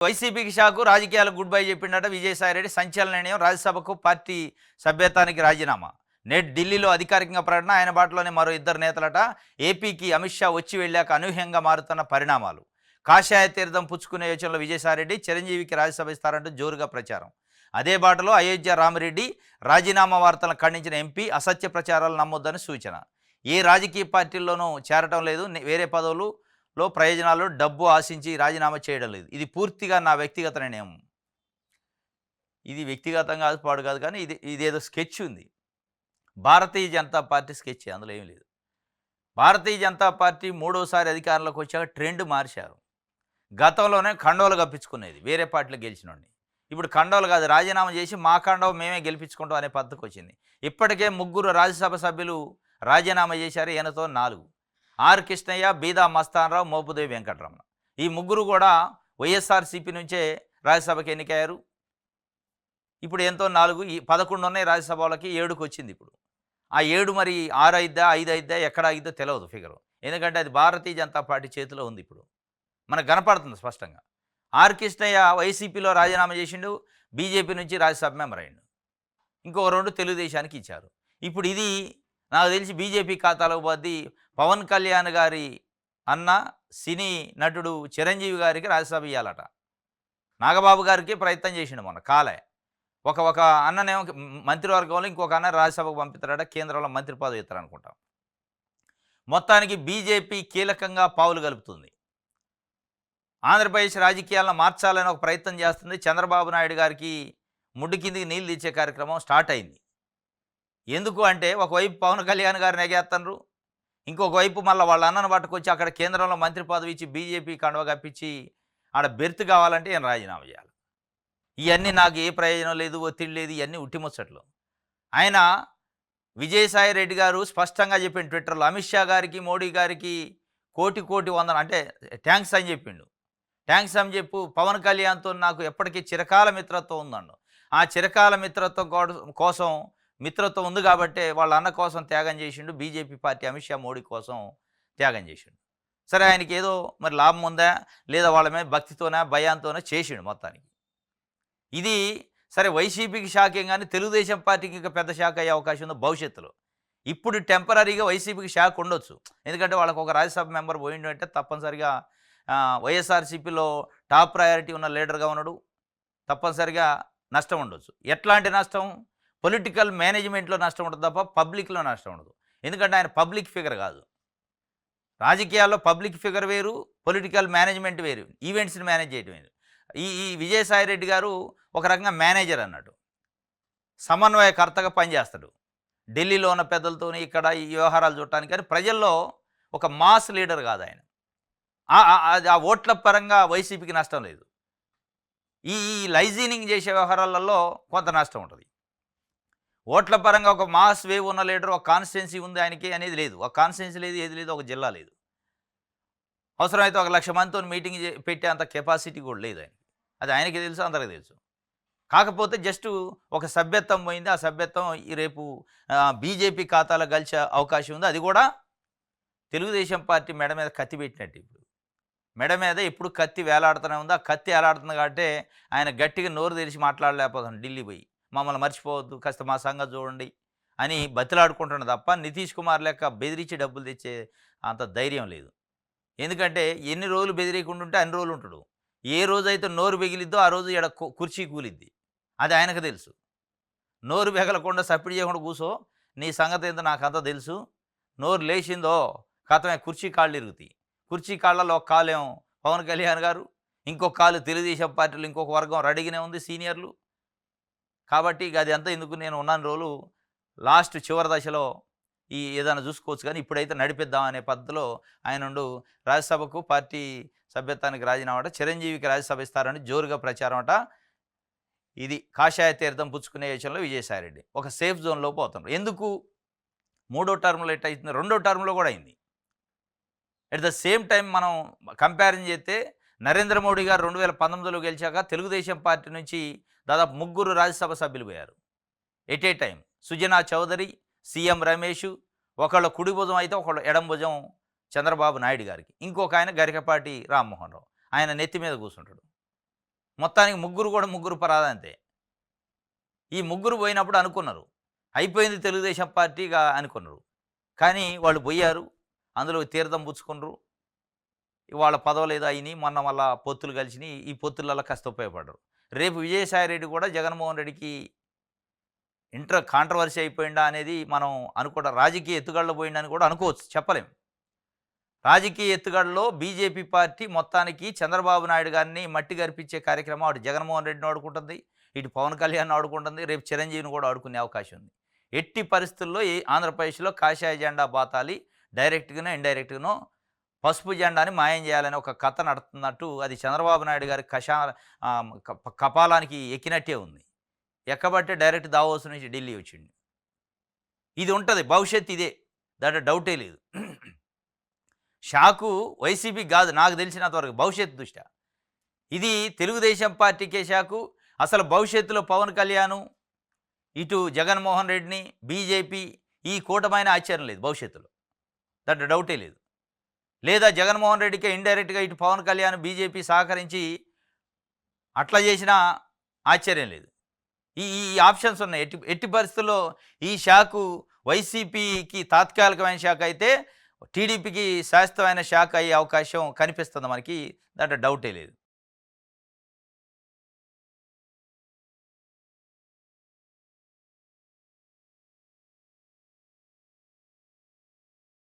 వైసీపీకి షాకు, రాజకీయాలకు good bye చెప్పిండట విజయసాయిరెడ్డి. సంచలన నిర్ణయం, రాజ్యసభకు పార్టీ సభ్యత్వానికి రాజీనామా. నేడు ఢిల్లీలో అధికారికంగా ప్రకటన. ఆయన బాటలోనే మరో ఇద్దరు నేతలట. ఏపీకి అమిత్ షా వచ్చి వెళ్ళాక అనూహ్యంగా మారుతున్న పరిణామాలు. కాషాయ తీర్థం పుచ్చుకునే యోచనలో విజయసాయిరెడ్డి. చిరంజీవికి రాజ్యసభ ఇస్తారంటూ జోరుగా ప్రచారం. అదే బాటలో అయోధ్య రామిరెడ్డి. రాజీనామా వార్తలను ఖండించిన ఎంపీ. అసత్య ప్రచారాలు నమ్మొద్దని సూచన. ఏ రాజకీయ పార్టీల్లోనూ చేరటం లేదు, వేరే పదవులలో ప్రయోజనాలు, డబ్బు ఆశించి రాజీనామా చేయడం లేదు. ఇది పూర్తిగా నా వ్యక్తిగత నిర్ణయం. ఇది వ్యక్తిగతంగా పాడు కాదు, కానీ ఇదేదో స్కెచ్ ఉంది. భారతీయ జనతా పార్టీ స్కెచ్, అందులో ఏం లేదు. భారతీయ జనతా పార్టీ మూడోసారి అధికారంలోకి వచ్చాక ట్రెండ్ మార్చారు. గతంలోనే కండోలు కప్పించుకునేది వేరే పార్టీలు గెలిచినోడిని. ఇప్పుడు కండోలు కాదు, రాజీనామా చేసి మా కండవ మేమే గెలిపించుకుంటాం అనే పద్ధతికి వచ్చింది. ఇప్పటికే 3 రాజ్యసభ సభ్యులు రాజీనామా చేశారు. ఈయనతో 4. ఆర్ కృష్ణయ్య, బీదా మస్తానరావు, మోపుదేవి వెంకటరమణ. ఈ 3 కూడా వైఎస్ఆర్సీపీ నుంచే రాజ్యసభకి ఎన్నికయ్యారు. ఇప్పుడు ఎంతో 4, ఈ 11 ఉన్నాయి రాజ్యసభలకి, 7కి వచ్చింది ఇప్పుడు. ఆ 7 మరి 6 అయిద్దా 5 అయిద్దా ఎక్కడ అయిద్దో తెలియదు ఫిగరు. ఎందుకంటే అది భారతీయ జనతా పార్టీ చేతిలో ఉంది. ఇప్పుడు మనకు కనపడుతుంది స్పష్టంగా. ఆర్ కృష్ణయ్య వైసీపీలో రాజీనామా చేసిండు, బీజేపీ నుంచి రాజ్యసభ మెంబర్ అయ్యిండు. ఇంకో 2 తెలుగుదేశానికి ఇచ్చారు. ఇప్పుడు ఇది నాకు తెలిసి బీజేపీ ఖాతాలోకి పోద్ది. పవన్ కళ్యాణ్ గారి అన్న సినీ నటుడు చిరంజీవి గారికి రాజ్యసభ ఇవ్వాలట. నాగబాబు గారికి ప్రయత్నం చేసిండు మొన్న, కాలే. ఒక అన్ననేమో మంత్రివర్గంలో, ఇంకొక అన్న రాజ్యసభకు పంపిస్తారట, కేంద్రంలో మంత్రి పదవి ఇస్తారు అనుకుంటాం. మొత్తానికి బీజేపీ కీలకంగా పావులు కలుపుతుంది. ఆంధ్రప్రదేశ్ రాజకీయాలను మార్చాలని ఒక ప్రయత్నం చేస్తుంది. చంద్రబాబు నాయుడు గారికి ముడ్డు కిందికి నీళ్ళు తెచ్చే కార్యక్రమం స్టార్ట్ అయింది. ఎందుకు అంటే, ఒకవైపు పవన్ కళ్యాణ్ గారిని ఎగేస్తున్నారు, ఇంకొక వైపు మళ్ళీ వాళ్ళ అన్నను పట్టుకొచ్చి అక్కడ కేంద్రంలో మంత్రి పదవి ఇచ్చి బీజేపీ కండువ కప్పించి ఆడ బెర్త్ కావాలంటే ఈయన రాజీనామా చేయాలి. ఇవన్నీ నాకు ఏ ప్రయోజనం లేదు, ఒత్తిడి లేదు, ఇవన్నీ ఉట్టిముచ్చట్లు. ఆయన విజయసాయి రెడ్డి గారు స్పష్టంగా చెప్పిండు ట్విట్టర్లో, అమిత్ షా గారికి, మోడీ గారికి కోటి వందనం అంటే థ్యాంక్స్ అని చెప్పిండు. థ్యాంక్స్ అని చెప్పు, పవన్ కళ్యాణ్తో నాకు ఎప్పటికీ చిరకాల మిత్రత్వం ఉందండు. ఆ చిరకాల మిత్రత్వం కోసం మిత్రత్వం ఉంది కాబట్టే వాళ్ళ అన్న కోసం త్యాగం చేసిండు. బీజేపీ పార్టీ అమిత్ షా మోడీ కోసం త్యాగం చేసిండు. సరే, ఆయనకి ఏదో మరి లాభం ఉందా లేదా వాళ్ళ మీద భక్తితోనే భయాంతోనే చేసిండు మొత్తానికి. ఇది సరే వైసీపీకి షాక్ ఏం, కానీ తెలుగుదేశం పార్టీకి ఇంకా పెద్ద షాక్ అయ్యే అవకాశం ఉంది భవిష్యత్తులో. ఇప్పుడు టెంపరీగా వైసీపీకి షాక్ ఉండొచ్చు, ఎందుకంటే వాళ్ళకు ఒక రాజ్యసభ మెంబర్ పోయిండు అంటే తప్పనిసరిగా వైఎస్ఆర్సీపీలో టాప్ ప్రయారిటీ ఉన్న లీడర్గా ఉన్నాడు, తప్పనిసరిగా నష్టం ఉండొచ్చు. ఎట్లాంటి నష్టం? పొలిటికల్ మేనేజ్మెంట్లో నష్టం ఉంటుంది తప్ప పబ్లిక్లో నష్టం ఉండదు. ఎందుకంటే ఆయన పబ్లిక్ ఫిగర్ కాదు. రాజకీయాల్లో పబ్లిక్ ఫిగర్ వేరు, పొలిటికల్ మేనేజ్మెంట్ వేరు, ఈవెంట్స్ని మేనేజ్ చేయడం వేరు. ఈ విజయసాయిరెడ్డి గారు ఒక రకంగా మేనేజర్ అన్నట్టు, సమన్వయకర్తగా పనిచేస్తాడు. ఢిల్లీలో ఉన్న పెద్దలతోని ఇక్కడ ఈ వ్యవహారాలు చూడటానికి. కానీ ప్రజల్లో ఒక మాస్ లీడర్ కాదు ఆయన. ఆ ఓట్ల పరంగా వైసీపీకి నష్టం లేదు. ఈ లైజీనింగ్ చేసే వ్యవహారాలలో కొంత నష్టం ఉంటుంది. ఓట్ల పరంగా ఒక మాస్ వేవ్ ఉన్న లీడర్, ఒక కాన్స్టిట్యున్సీ ఉంది ఆయనకి అనేది లేదు. ఒక కాన్స్టిట్యున్సీ లేదు, ఏది లేదు, ఒక జిల్లా లేదు. అవసరమైతే 1,00,000 మందితో మీటింగ్ పెట్టే అంత కెపాసిటీ కూడా లేదు ఆయనకి. అది ఆయనకి తెలుసు, అందరికీ తెలుసు. కాకపోతే జస్ట్ ఒక సభ్యత్వం పోయింది. ఆ సభ్యత్వం రేపు బీజేపీ ఖాతాలో గెలిచే అవకాశం ఉంది. అది కూడా తెలుగుదేశం పార్టీ మెడ మీద కత్తి పెట్టినట్టు. ఇప్పుడు మెడ మీద ఎప్పుడు కత్తి వేలాడుతూనే ఉంది. ఆ కత్తి వేలాడుతుంది కాబట్టి ఆయన గట్టిగా నోరు తెరిచి మాట్లాడలేకపోతాను. ఢిల్లీ పోయి మమ్మల్ని మర్చిపోవద్దు, కాస్త మా సంగతి చూడండి అని బతిలాడుకుంటున్నాడు తప్ప నితీష్ కుమార్ లెక్క బెదిరించి డబ్బులు తెచ్చే అంత ధైర్యం లేదు. ఎందుకంటే ఎన్ని రోజులు బెదిరియకుండా ఉంటే అన్ని రోజులు ఉంటాడు. ఏ రోజైతే నోరు బెగిలిద్దో ఆ రోజు ఎడ కుర్చీ కూలిద్ది. అది ఆయనకు తెలుసు. నోరు బెగలకుండా సప్పిడి చేయకుండా కూసో, నీ సంగతి ఏంటో నాకంతా తెలుసు. నోరు లేచిందో కథమే, కుర్చీ కాళ్ళు ఇరుగుతాయి. కుర్చీ కాళ్ళలో ఒక కాలేమో పవన్ కళ్యాణ్ గారు, ఇంకొక కాలు తెలుగుదేశం పార్టీలు, ఇంకొక వర్గం రెడీగానే ఉంది సీనియర్లు. కాబట్టి ఇక అది అంతా ఎందుకు, నేను ఉన్నాను రోజులు లాస్ట్ చివరి దశలో ఏదైనా చూసుకోవచ్చు, కానీ ఇప్పుడైతే నడిపిద్దాం అనే పద్ధతిలో ఆయన రాజ్యసభకు పార్టీ సభ్యత్వానికి రాజీనామాట. చిరంజీవికి రాజ్యసభ ఇస్తారని జోరుగా ప్రచారం అట. ఇది కాషాయ తీర్థం పుచ్చుకునే విషయంలో విజయసాయిరెడ్డి ఒక సేఫ్ జోన్లో పోతున్నారు. ఎందుకు? 3వ టర్మ్లో ఎట్ అవుతుంది, 2వ టర్మ్లో కూడా అయింది. ఎట్ ద సేమ్ టైం మనం కంపారిజన్ చేస్తే నరేంద్ర మోడీ గారు 2019లో గెలిచాక తెలుగుదేశం పార్టీ నుంచి దాదాపు 3 రాజ్యసభ సభ్యులు పోయారు at a time. Sujana Chowdary, CM Ramesh, ఒకళ్ళ కుడి భుజం అయితే ఒకళ్ళు ఎడం భుజం చంద్రబాబు నాయుడు గారికి, ఇంకొక ఆయన గరికపాటి రామ్మోహన్ రావు, ఆయన నెత్తి మీద కూర్చుంటాడు. మొత్తానికి ముగ్గురు కూడా ముగ్గురు పరాదంతే. ఈ ముగ్గురు పోయినప్పుడు అనుకున్నారు. అయిపోయింది తెలుగుదేశం పార్టీగా అనుకున్నారు. కానీ వాళ్ళు పోయారు. అందులో తీర్థం పుచ్చుకున్నారు. వాళ్ళ పదవులేదో అయినాయి. మొన్న మళ్ళా పొత్తులు కలిసినాయి. ఈ పొత్తులలో కాస్త ఉపయోగపడ్డారు. రేపు విజయసాయిరెడ్డి కూడా జగన్మోహన్ రెడ్డికి కాంట్రవర్సీ అయిపోయిందా అనేది మనం అనుకోవడం, రాజకీయ ఎత్తుగడలో పోయిందని కూడా అనుకోవచ్చు, చెప్పలేం. రాజకీయ ఎత్తుగడలో బీజేపీ పార్టీ మొత్తానికి చంద్రబాబు నాయుడు గారిని మట్టి గరిపించే కార్యక్రమం అటు జగన్మోహన్ రెడ్డిని ఆడుకుంటుంది, ఇటు పవన్ కళ్యాణ్ ఆడుకుంటుంది, రేపు చిరంజీవిని కూడా ఆడుకునే అవకాశం ఉంది. ఎట్టి పరిస్థితుల్లో ఈ ఆంధ్రప్రదేశ్లో కాషాయ జెండా బాతాలి, డైరెక్ట్గానో ఇండైరెక్ట్గానో పసుపు జెండాని మాయం చేయాలని ఒక కథ నడుతున్నట్టు అది చంద్రబాబు నాయుడు గారి కపాలానికి ఎక్కినట్టే ఉంది. ఎక్కబట్టే డైరెక్ట్ దావోస్ నుంచి ఢిల్లీ వచ్చింది. ఇది ఉంటుంది, భవిష్యత్తు ఇదే, దాంట్లో డౌటే లేదు. షాకు వైసీపీకి కాదు, నాకు తెలిసినంత వరకు భవిష్యత్తు దృష్ట్యా ఇది తెలుగుదేశం పార్టీకే షాకు. అసలు భవిష్యత్తులో పవన్ కళ్యాణ్, ఇటు జగన్మోహన్ రెడ్డిని, బీజేపీ ఈ కూటమైన ఆశ్చర్యం లేదు భవిష్యత్తులో, దాంట్లో డౌటే లేదు. లేదా జగన్మోహన్ రెడ్డికే ఇండైరెక్ట్గా ఇటు పవన్ కళ్యాణ్, బీజేపీ సహకరించి అట్లా చేసినా ఆశ్చర్యం లేదు. ఈ ఈ ఆప్షన్స్ ఉన్నాయి. ఎట్టి పరిస్థితుల్లో ఈ షాకు వైసీపీకి తాత్కాలికమైన షాక్ అయితే టీడీపీకి శాశ్వతమైన షాక్ అయ్యే అవకాశం కనిపిస్తుంది మనకి, దాంట్లో డౌటే లేదు.